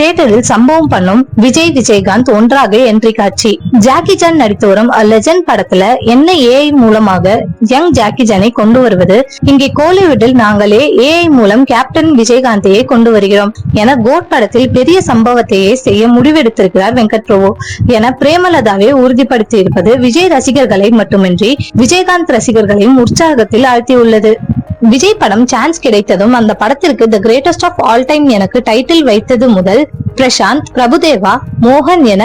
தியேட்டரில் சம்பவம் பண்ணும் விஜயகாந்த் ஒன்றாக என்ட்ரி காட்சி. ஜாக்கி சான் நடித்து வரும் லெஜண்ட் படத்துல என்ன ஏஐ மூலமாக யங் ஜாக்கி சானை கொண்டு வருவது, இங்கே கோலிவுட்டில் நாங்களே ஏஐ மூலம் கேப்டன் விஜயகாந்தையே கொண்டு வருகிறோம் என கோட் படத்தில் பெரிய சம்பவத்தையே செய்ய முடிவெடுத்திருக்கிறார் வெங்கட் பிரபு என பிரேமலதாவே உறுதிப்படுத்தி இருப்பது விஜய் ரசிகர்களை மட்டுமின்றி விஜயகாந்த் ரசிகர்களையும் உற்சாகத்தில் ஆழ்த்தியுள்ளது. விஜய் படம் சான்ஸ் கிடைத்ததும் அந்த படத்திற்கு the greatest of all time எனக்கு டைட்டில் வைத்தது முதல் பிரசாந்த், பிரபுதேவா, மோகன் என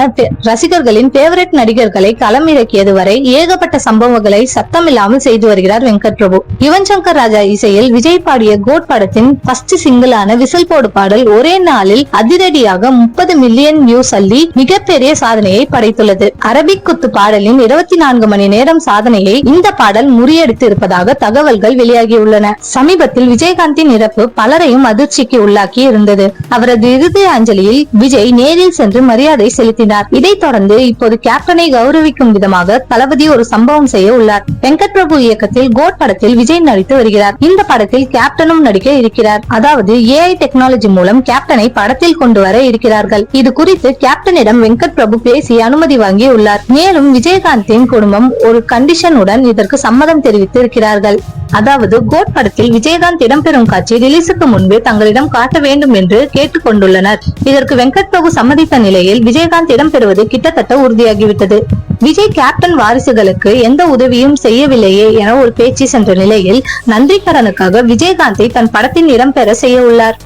ரசிகர்களின் பேவரட் நடிகர்களை களமிறக்கியது வரை ஏகப்பட்ட சம்பவங்களை சத்தமில்லாமல் செய்து வருகிறார் வெங்கட் பிரபு. யுவன் சங்கர் ராஜா இசையில் விஜய் பாடிய கோட் படத்தின் ஃபர்ஸ்ட் சிங்கிளான விசில் போடு பாடல் ஒரே நாளில் அதிரடியாக 30 மில்லியன் வியூஸ் அள்ளி மிகப்பெரிய சாதனையை படைத்துள்ளது. அரபிக் குத்து பாடலின் 24 மணி நேரம் சாதனையை இந்த பாடல் முறியடித்து இருப்பதாக தகவல்கள் வெளியாகியுள்ளன. சமீபத்தில் விஜயகாந்தின் இறப்பு பலரையும் அதிர்ச்சிக்கு உள்ளாக்கி இருந்தது. அவரது இறுதி அஞ்சலியில் விஜய் நேரில் சென்று மரியாதை செலுத்தினார். இதைத் தொடர்ந்து இப்போது கேப்டனை கௌரவிக்கும் விதமாக தளபதி ஒரு சம்பவம் செய்ய உள்ளார். வெங்கட் பிரபு இயக்கத்தில் கோட் படத்தில் விஜய் நடித்து வருகிறார். இந்த படத்தில் கேப்டனும் நடிக்க இருக்கிறார். அதாவது ஏஐ டெக்னாலஜி மூலம் கேப்டனை படத்தில் கொண்டு வர இருக்கிறார்கள். இது குறித்து கேப்டனிடம் வெங்கட் பிரபு பேசி அனுமதி வாங்கி உள்ளார். மேலும் விஜயகாந்தின் குடும்பம் ஒரு கண்டிஷனுடன் இதற்கு சம்மதம் தெரிவித்து இருக்கிறார்கள். அதாவது கோட் படத்தில் விஜயகாந்த் இடம்பெறும் காட்சி ரிலீஸுக்கு முன்பு தங்களிடம் காட்ட வேண்டும் என்று கேட்டுக் கொண்டுள்ளனர். இதற்கு வெங்கட் பிரபு சம்மதித்த நிலையில் விஜயகாந்த் இடம்பெறுவது கிட்டத்தட்ட உறுதியாகிவிட்டது. விஜய் கேப்டன் வாரிசுகளுக்கு எந்த உதவியும் செய்யவில்லையே என ஒரு பேச்சு சென்ற நிலையில் நன்றி கடனுக்காக விஜயகாந்தை தன் படத்தின் இடம்பெற செய்ய உள்ளார்.